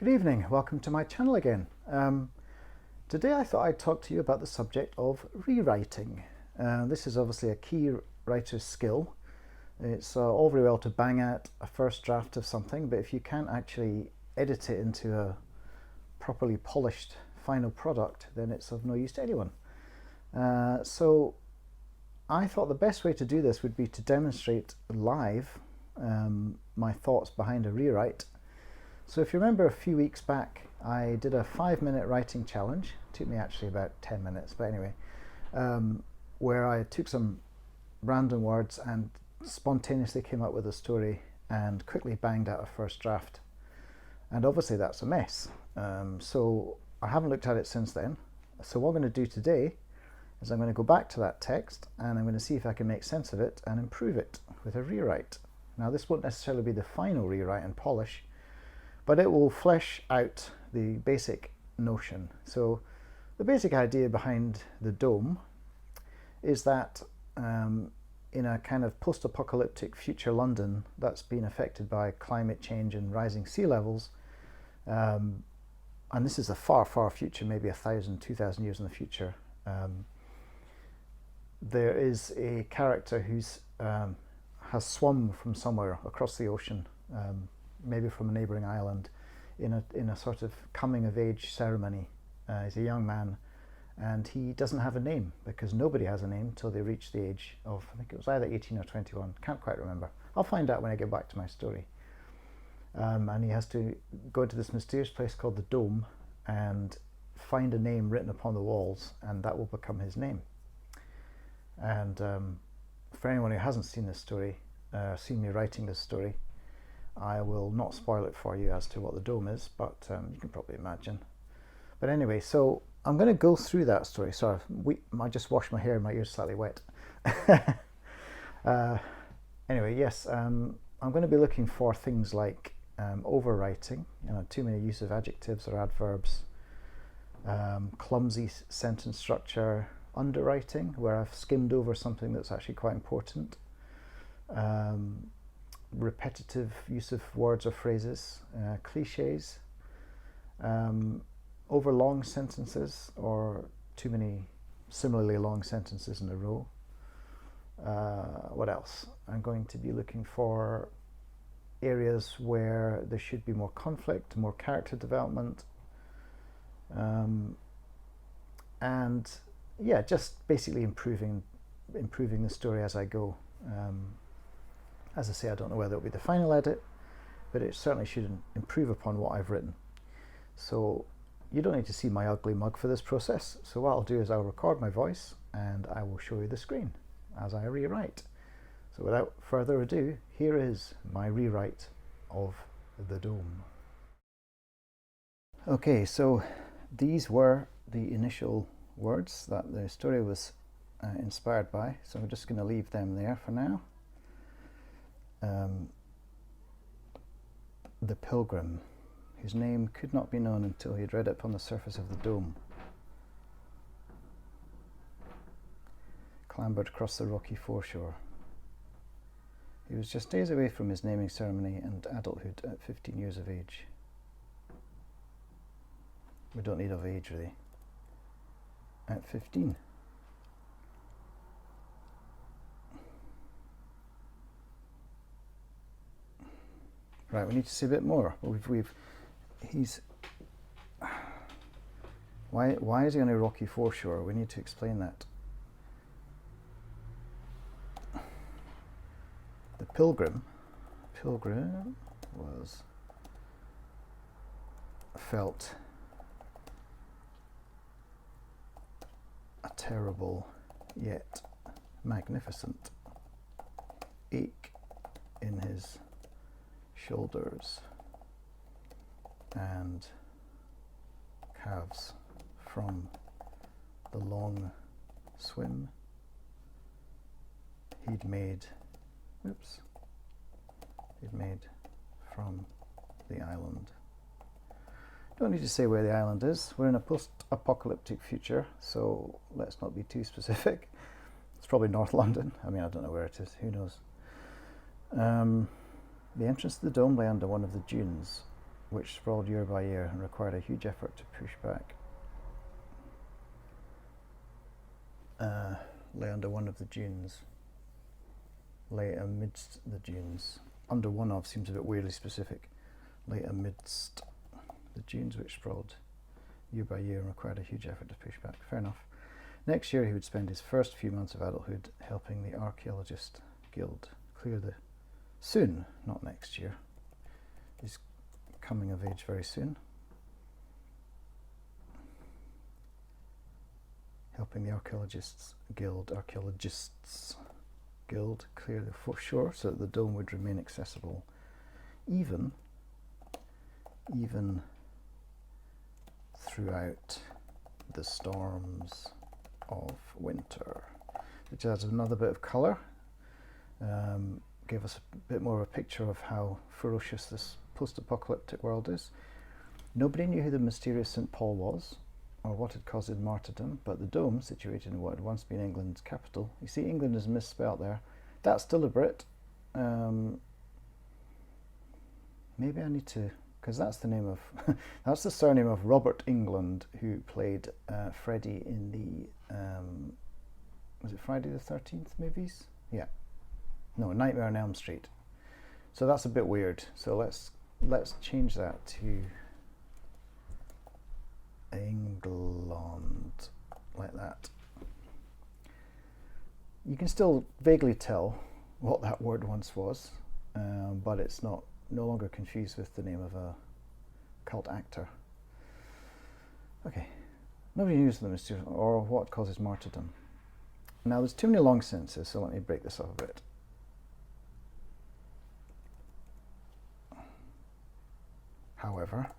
Good evening, welcome to my channel again. Today I thought I'd talk to you about the subject of rewriting. This is obviously a key writer's skill. It's all very well to bang out a first draft of something, but if you can't actually edit it into a properly polished final product, then it's of no use to anyone. So I thought the best way to do this would be to demonstrate live my thoughts behind a rewrite. So if you remember a few weeks back, I did a 5-minute writing challenge. It took me actually about 10 minutes, but anyway, where I took some random words and spontaneously came up with a story and quickly banged out a first draft. And obviously that's a mess. So I haven't looked at it since then. So what I'm going to do today is I'm going to go back to that text and I'm going to see if I can make sense of it and improve it with a rewrite. Now this won't necessarily be the final rewrite and polish, but it will flesh out the basic notion. So the basic idea behind the dome is that in a kind of post-apocalyptic future London that's been affected by climate change and rising sea levels, and this is a far, far future, maybe 1,000, 2,000 years in the future, there is a character who's has swum from somewhere across the ocean, maybe from a neighbouring island, in a sort of coming of age ceremony. He's a young man and he doesn't have a name because nobody has a name until they reach the age of, I think it was either 18 or 21, can't quite remember. I'll find out when I get back to my story. And he has to go to this mysterious place called the Dome and find a name written upon the walls, and that will become his name. And for anyone who hasn't seen this story, seen me writing this story, I will not spoil it for you as to what the dome is, but you can probably imagine. But anyway, so I'm going to go through that story. Sorry, I just washed my hair, my ears slightly wet. Anyway, yes, I'm going to be looking for things like overwriting, too many use of adjectives or adverbs, clumsy sentence structure, underwriting, where I've skimmed over something that's actually quite important, repetitive use of words or phrases, cliches, over long sentences or too many similarly long sentences in a row. What else? I'm going to be looking for areas where there should be more conflict, more character development, and yeah, just basically improving the story as I go. As I say, I don't know whether it'll be the final edit, but it certainly should improve upon what I've written. So you don't need to see my ugly mug for this process. So what I'll do is I'll record my voice and I will show you the screen as I rewrite. So without further ado, here is my rewrite of the dome. Okay, so these were the initial words that the story was inspired by, so I'm just going to leave them there for now. The pilgrim, whose name could not be known until he had read it upon the surface of the dome, clambered across the rocky foreshore. He was just days away from his naming ceremony and adulthood at 15 years of age. We don't need of age, really. At 15. Right, we need to see a bit more. He's why is he on a rocky foreshore? We need to explain that. The pilgrim felt a terrible yet magnificent ache in his shoulders and calves from the long swim he'd made from the island. Don't need to say where the island is. We're in a post-apocalyptic future, so let's not be too specific. It's probably North London. I mean, I don't know where it is. Who knows? The entrance to the dome lay under one of the dunes, which sprawled year by year and required a huge effort to push back. Lay under one of the dunes. Lay amidst the dunes. Under one of seems a bit weirdly specific. Lay amidst the dunes which sprawled year by year and required a huge effort to push back. Fair enough. Next year he would spend his first few months of adulthood helping the Archaeologist Guild clear the... Soon, not next year. He's coming of age very soon. Helping the Archaeologists Guild clear the shore so that the dome would remain accessible even throughout the storms of winter, which adds another bit of colour, gave us a bit more of a picture of how ferocious this post-apocalyptic world is. Nobody knew who the mysterious St. Paul was or what had caused his martyrdom, but the dome, situated in what had once been England's capital, you see England is misspelt there, that's deliberate. Maybe I need to, because that's the name of, that's the surname of Robert England, who played Freddy in the, was it Friday the 13th movies? Yeah. No, Nightmare on Elm Street. So that's a bit weird. So let's change that to England, like that. You can still vaguely tell what that word once was, but it's no longer confused with the name of a cult actor. Okay, nobody knows the mysterious or what causes martyrdom. Now there's too many long sentences, so let me break this up a bit. However,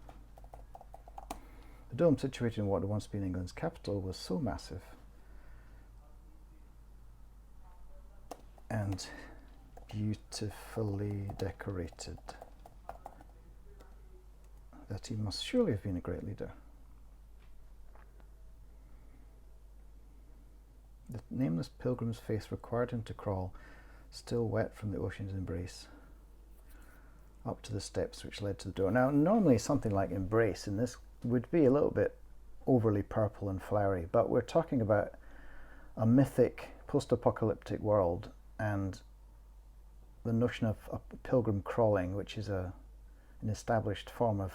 the dome situated in what had once been England's capital was so massive and beautifully decorated that he must surely have been a great leader. The nameless pilgrim's face required him to crawl, still wet from the ocean's embrace, up to the steps which led to the door. Now, normally something like embrace in this would be a little bit overly purple and flowery, but we're talking about a mythic post-apocalyptic world, and the notion of a pilgrim crawling, which is an established form of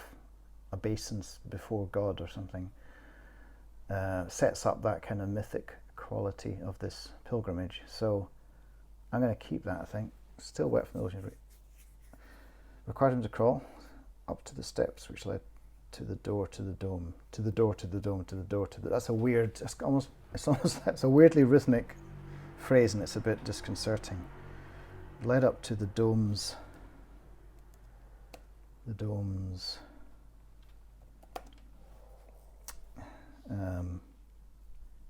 obeisance before God or something, sets up that kind of mythic quality of this pilgrimage. So I'm going to keep that, I think. Still wet from the ocean. Required him to crawl up to the steps which led to the door to the dome, to the door to the dome, to the door to the... That's a weird, it's a weirdly rhythmic phrase, and it's a bit disconcerting. Led up to the dome's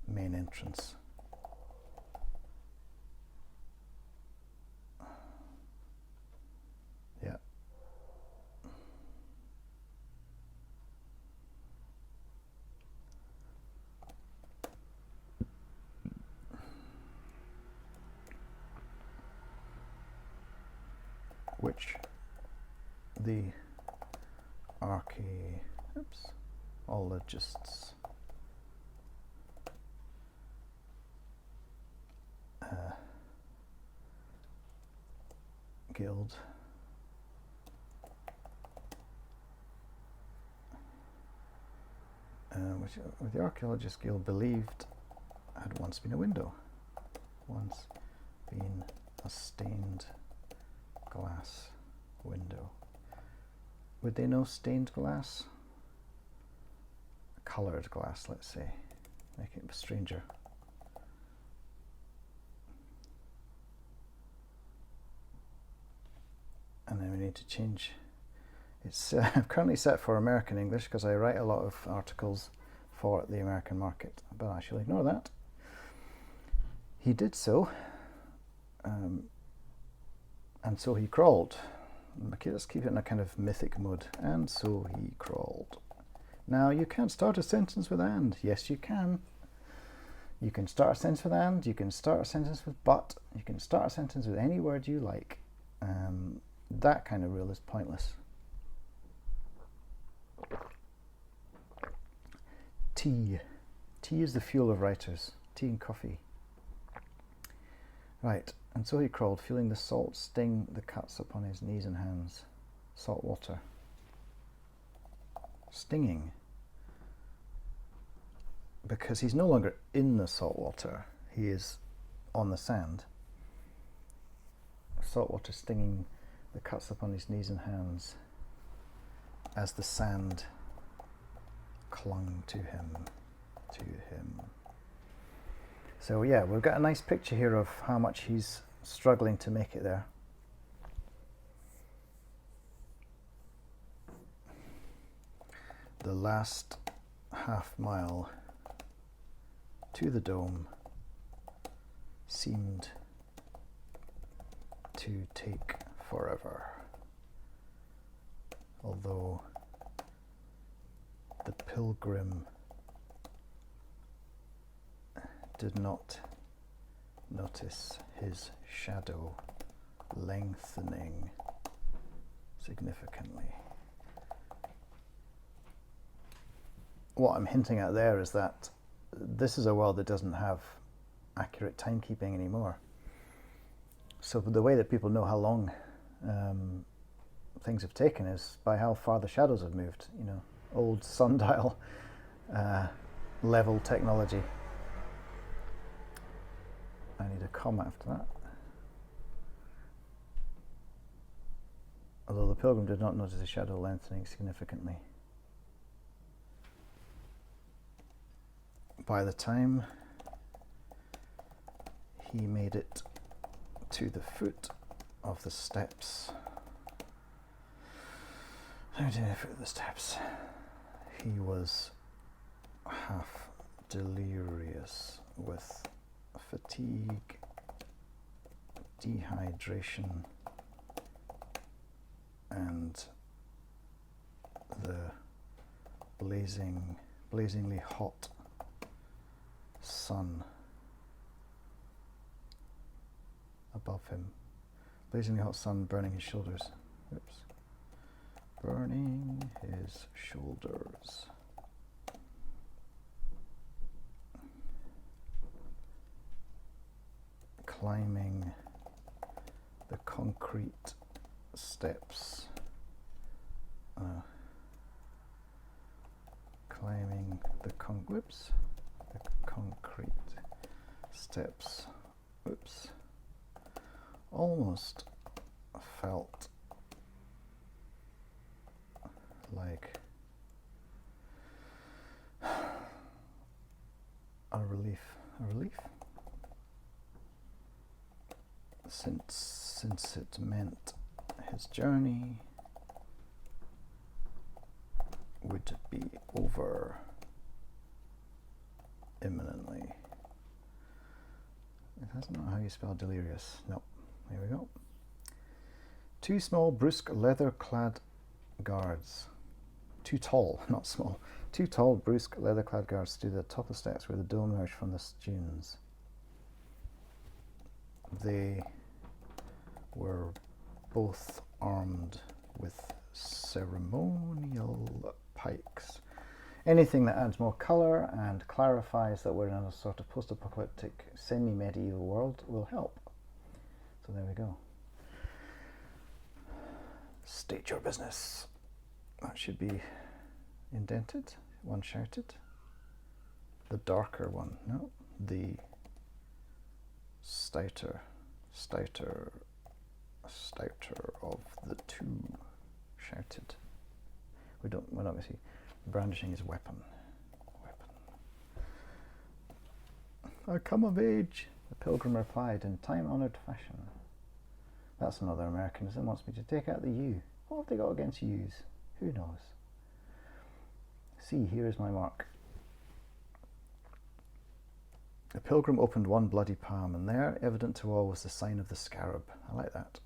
main entrance. Yeah. Which the archaeologists Guild which the Archaeologists Guild believed had once been a window, once been a stained glass window. Would they know stained glass? Coloured glass, let's say. Make it stranger. And then we need to change. It's currently set for American English because I write a lot of articles for the American market, but I shall ignore that. He did so, and so he crawled. Okay, let's keep it in a kind of mythic mode. And so he crawled. Now, you can't start a sentence with and. Yes, you can. You can start a sentence with and, you can start a sentence with but, you can start a sentence with any word you like. That kind of rule is pointless. tea. Tea is the fuel of writers. Tea and coffee. Right, and so he crawled, feeling the salt sting the cuts upon his knees and hands. Salt water. Stinging. Because he's no longer in the salt water. He is on the sand. Salt water stinging the cuts upon his knees and hands as the sand clung to him. So yeah, we've got a nice picture here of how much he's struggling to make it there. The last half mile to the dome seemed to take forever, although the pilgrim did not notice his shadow lengthening significantly. What I'm hinting at there is that this is a world that doesn't have accurate timekeeping anymore. So the way that people know how long things have taken is by how far the shadows have moved, you know, old sundial level technology. I need a comma after that. Although the pilgrim did not notice the shadow lengthening significantly. By the time he made it to the foot of the steps, he was half delirious with fatigue, dehydration, and the blazingly hot sun above him. Blazingly hot sun burning his shoulders. Oops. Burning his shoulders. Climbing the concrete steps. Climbing the concrete steps. Oops. Almost felt like a relief. Since it meant his journey would be over imminently. That's not how you spell delirious. No. Here we go. Two small, brusque, leather-clad guards. Too tall, not small. Two tall, brusque, leather-clad guards stood at the top of the steps where the dome emerged from the dunes. They were both armed with ceremonial pikes. Anything that adds more colour and clarifies that we're in a sort of post-apocalyptic, semi-medieval world will help. So there we go. State your business. That should be indented. One shouted. The darker one. No. The stouter of the two shouted. We're not going to see brandishing his weapon. I come of age, the pilgrim replied in time-honoured fashion. That's another Americanism, wants me to take out the U. What have they got against U's? Who knows? See, here is my mark. The pilgrim opened one bloody palm, and there, evident to all, was the sign of the scarab. I like that.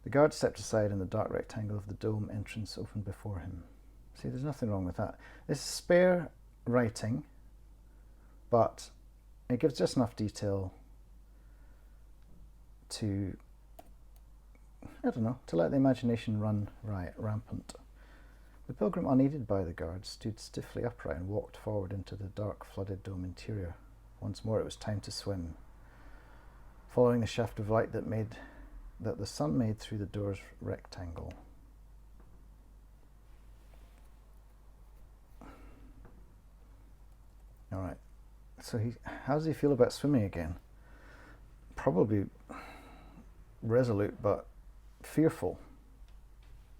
The guard stepped aside, and the dark rectangle of the dome entrance opened before him. See, there's nothing wrong with that. It's spare writing, but it gives just enough detail to, I don't know, to let the imagination run rampant. The pilgrim, unaided by the guards, stood stiffly upright and walked forward into the dark, flooded dome interior. Once more it was time to swim. Following the shaft of light that the sun made through the door's rectangle. All right. So how does he feel about swimming again? Probably resolute, but fearful.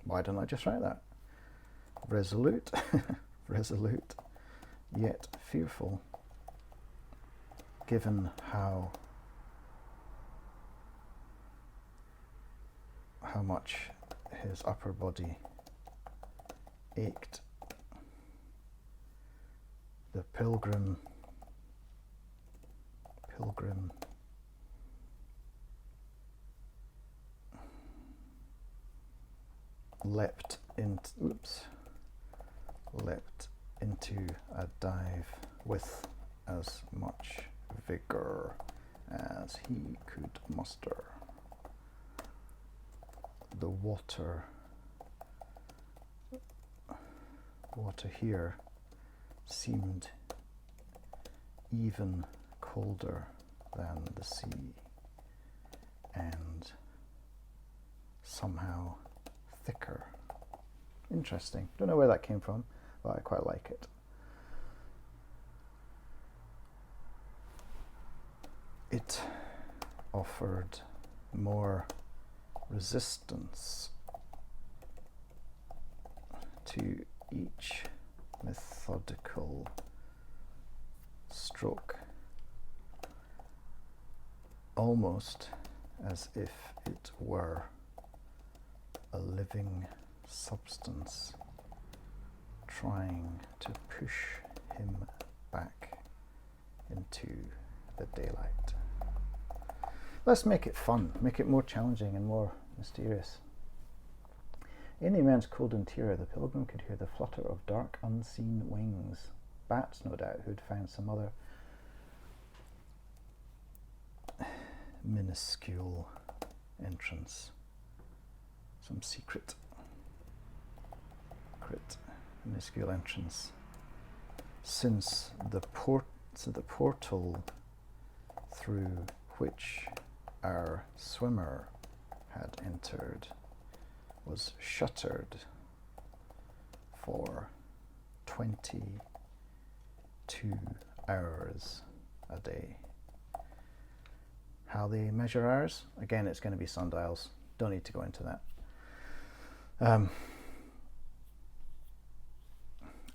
Why don't I just write that? Resolute, resolute, yet fearful, given how much his upper body ached. The pilgrim leapt into a dive with as much vigor as he could muster. The water here seemed even colder than the sea, and somehow thicker. Interesting. Don't know where that came from, but I quite like it. It offered more resistance to each methodical stroke, almost as if it were a living substance trying to push him back into the daylight. Let's make it fun, make it more challenging and more mysterious. In the immense cold interior, the pilgrim could hear the flutter of dark, unseen wings. Bats, no doubt, who'd found some other minuscule entrance, some secret minuscule entrance, since the portal through which our swimmer had entered was shuttered for 22 hours a day. How they measure hours? Again, it's going to be sundials. Don't need to go into that.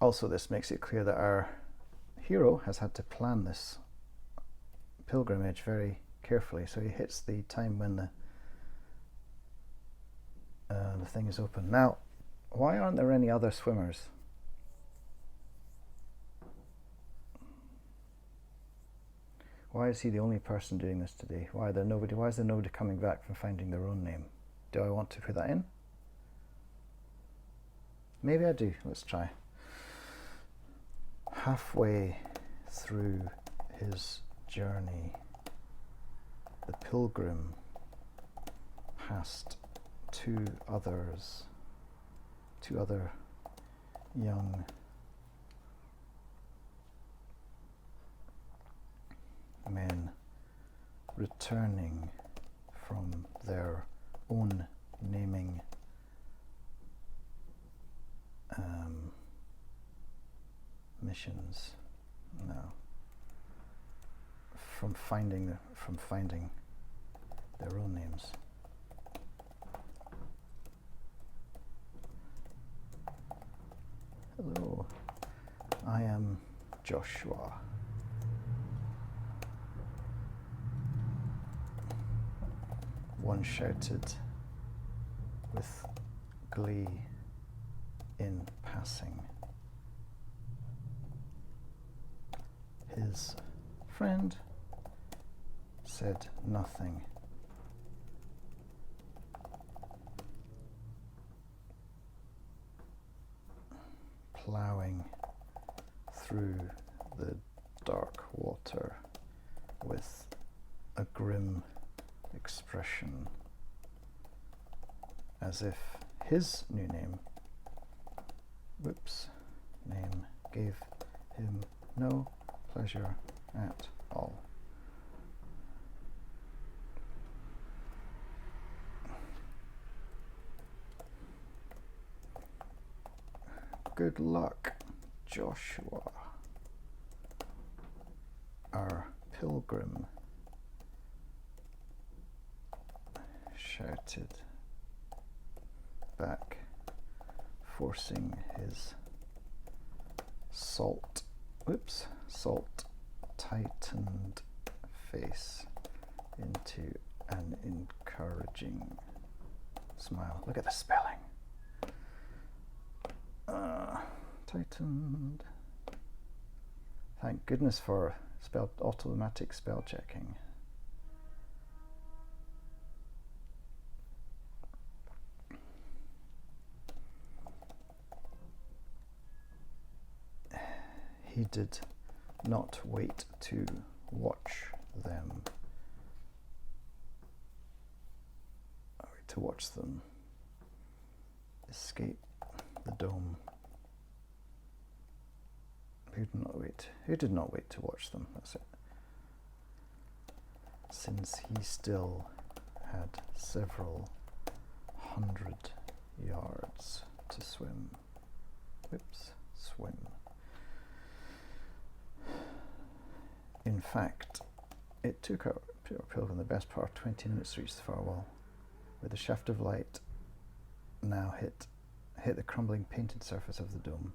Also, this makes it clear that our hero has had to plan this pilgrimage very carefully. So he hits the time when the thing is open. Now, why aren't there any other swimmers? Why is he the only person doing this today? Why is there nobody coming back from finding their own name? Do I want to put that in? Maybe I do. Let's try. Halfway through his journey, the pilgrim passed two other young men returning from their own naming missions. No, from finding their own names. Hello, I am Joshua. One shouted with glee in passing. His friend said nothing. Ploughing through the dark water with a grim expression, as if his new name whoops, name gave him no pleasure at all. Good luck, Joshua, our pilgrim, shouted back, forcing his salt-tightened face into an encouraging smile. Look at the spelling. Tightened. Thank goodness for automatic spell checking. He did not wait to watch them. Escape the dome. Who did not wait to watch them? That's it. Since he still had several hundred yards to swim. Swim. In fact, it took our pilgrim the best part of 20 minutes to reach the far wall, where the shaft of light now hit the crumbling painted surface of the dome.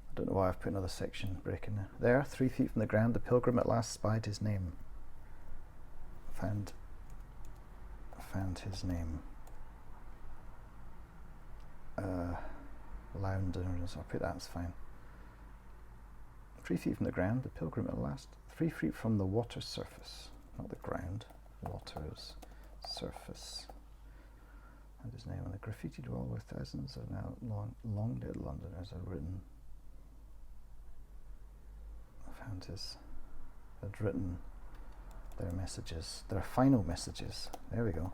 I don't know why I've put another section break in there. There, 3 feet from the ground, the pilgrim at last spied his name. Found his name. Lounders, I'll put that, it's fine. 3 feet from the ground, the pilgrim at last. 3 feet from the water's surface, not the ground, water's surface. And his name on the graffitied wall where thousands of now long dead Londoners had written. Had written their messages, their final messages. There we go.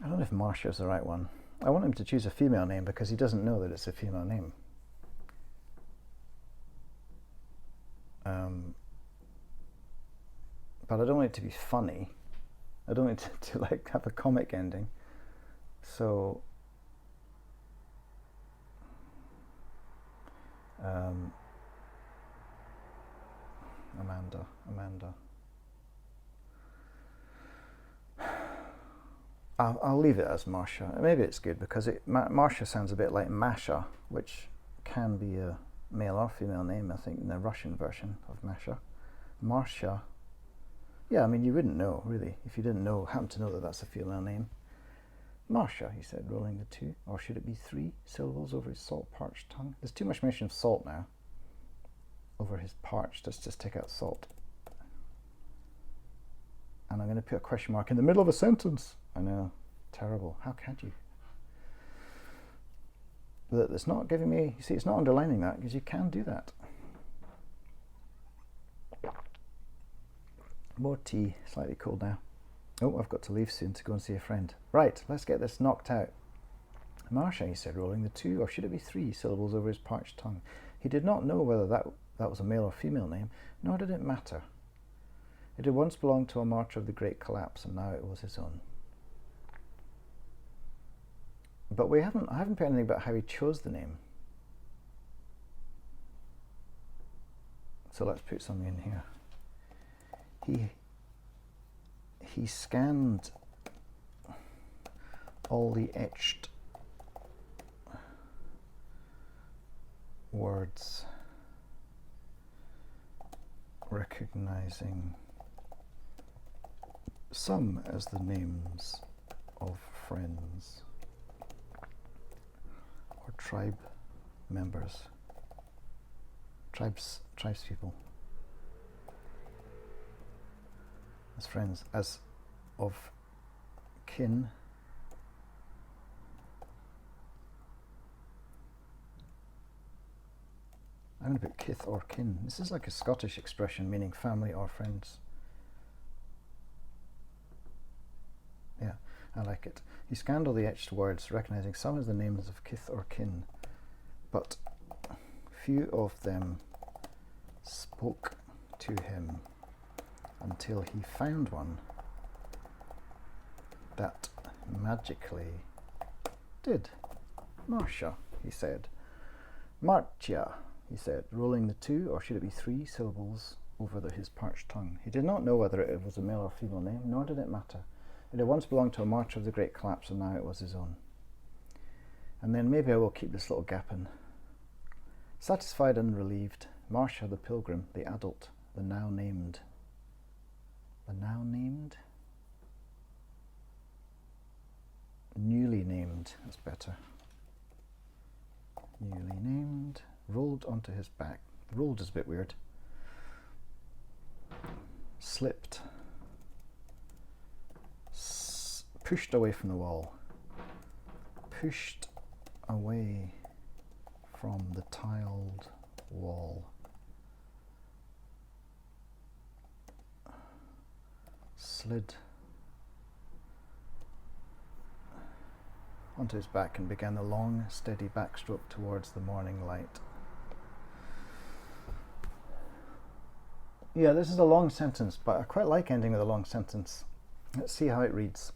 I don't know if Marcia is the right one. I want him to choose a female name because he doesn't know that it's a female name. But I don't want it to be funny. I don't want it to like have a comic ending. So Amanda. I'll leave it as Marcia. Maybe it's good because Marcia sounds a bit like Masha, which can be a male or female name, I think, in the Russian version of Masha. Marcia. Yeah, I mean, you wouldn't know, really, if you didn't happen to know that that's a female name. Marcia, he said, rolling the 2, or should it be 3 syllables over his salt-parched tongue? There's too much mention of salt now. Over his parched, let's just take out salt. And I'm going to put a question mark in the middle of a sentence. I know, terrible. How can you? But it's not giving me, you see, it's not underlining that, because you can do that. More tea, slightly cold now. Oh, I've got to leave soon to go and see a friend. Right, let's get this knocked out. Marcia, he said, rolling the 2, or should it be 3 syllables over his parched tongue. He did not know whether that was a male or female name, nor did it matter. It had once belonged to a martyr of the Great Collapse, and now it was his own. But I haven't put anything about how he chose the name. So let's put something in here. He scanned all the etched words, recognizing some as the names of friends or tribe members, tribespeople. As friends, as of kin I'm going to put kith or kin. This is like a Scottish expression meaning family or friends. Yeah, I like it. He scanned all the etched words, recognizing some as the names of kith or kin, but few of them spoke to him until he found one that magically did. Marcia, he said. Marcia, he said, rolling the 2, or should it be 3, syllables over his parched tongue. He did not know whether it was a male or female name, nor did it matter. It had once belonged to a marcher of the Great Collapse, and now it was his own. And then maybe I will keep this little gap in. Satisfied and relieved, Marcia the pilgrim, the adult, the now named. The now named? Newly named, that's better. Newly named, rolled onto his back. Rolled is a bit weird. Slipped. Pushed away from the wall. Pushed away from the tiled wall. Slid onto his back and began the long, steady backstroke towards the morning light. Yeah, this is a long sentence, but I quite like ending with a long sentence. Let's see how it reads.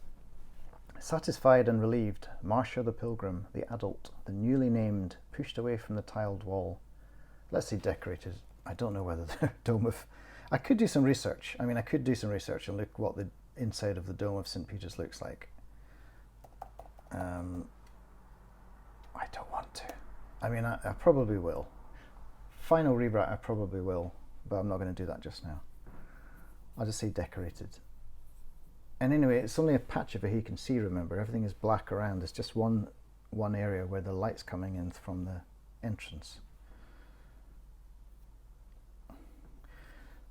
Satisfied and relieved, Marcia the pilgrim, the adult, the newly named, pushed away from the tiled wall. Let's say decorated. I don't know whether the dome of... I could do some research. I mean, I could do some research and look what the inside of the Dome of St. Peter's looks like. I don't want to. I mean, I probably will. Final rewrite, I probably will, but I'm not going to do that just now. I'll just say decorated. And anyway, it's only a patch of it he can see, remember. Everything is black around. It's just one area where the light's coming in from the entrance.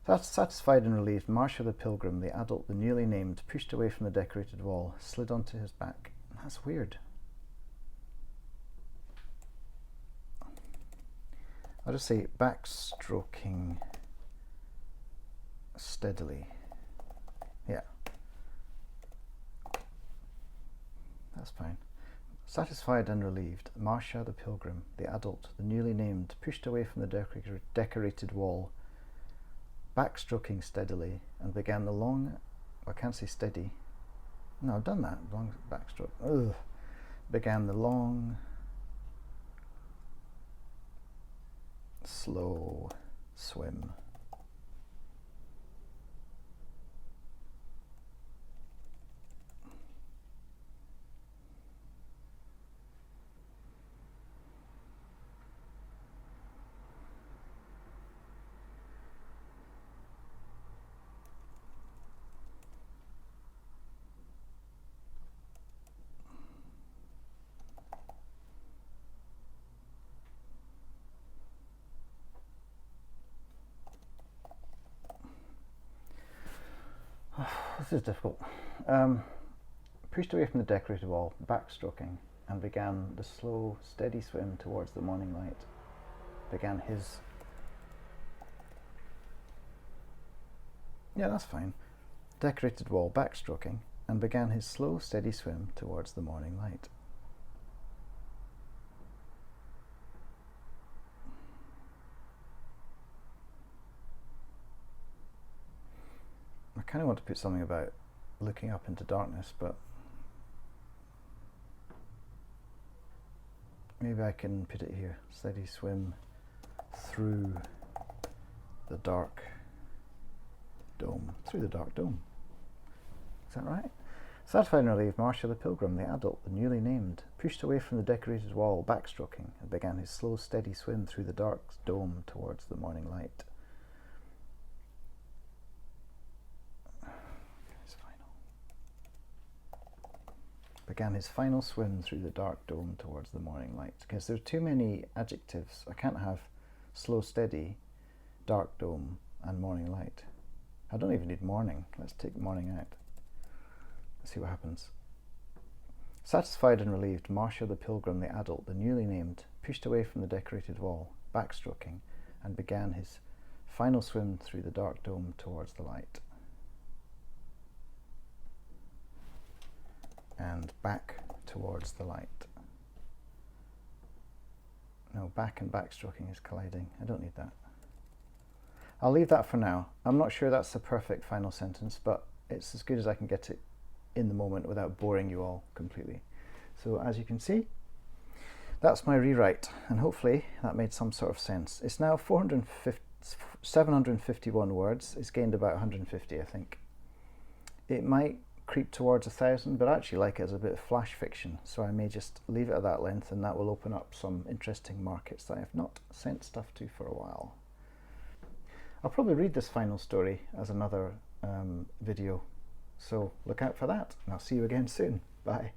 Satisfied and relieved, Marcia the pilgrim, the adult, the newly named, pushed away from the decorated wall, slid onto his back. That's weird. I'll just say backstroking steadily. Yeah. That's fine. Satisfied and relieved, Marcia the pilgrim, the adult, the newly named, pushed away from the decorated wall, backstroking steadily, and began the long... I can't say steady. No, I've done that. Long backstroke. Ugh. Began the long, slow swim. This is difficult. Pushed away from the decorated wall, backstroking, and began the slow, steady swim towards the morning light. Began his... Yeah, that's fine. Decorated wall, backstroking, and began his slow, steady swim towards the morning light. I kind of want to put something about looking up into darkness, but maybe I can put it here. Steady swim through the dark dome. Through the dark dome. Is that right? Satisfied and relieved, Marcia the pilgrim, the adult, the newly named, pushed away from the decorated wall, backstroking, and began his slow, steady swim through the dark dome towards the morning light. Began his final swim through the dark dome towards the morning light. Because there's too many adjectives. I can't have slow, steady, dark dome, and morning light. I don't even need morning. Let's take morning out. see what happens. Satisfied and relieved, Marcia the Pilgrim, the adult, the newly named, pushed away from the decorated wall, backstroking, and began his final swim through the dark dome towards the light. And back towards the light. No, back and backstroking is colliding. I don't need that. I'll leave that for now. I'm not sure that's the perfect final sentence, but it's as good as I can get it in the moment without boring you all completely. So as you can see, that's my rewrite, and hopefully that made some sort of sense. It's now 751 words. It's gained about 150, I think. It might creep towards 1,000, but I actually like it as a bit of flash fiction, so I may just leave it at that length, and that will open up some interesting markets that I have not sent stuff to for a while. I'll probably read this final story as another video, so look out for that, and I'll see you again soon. Bye.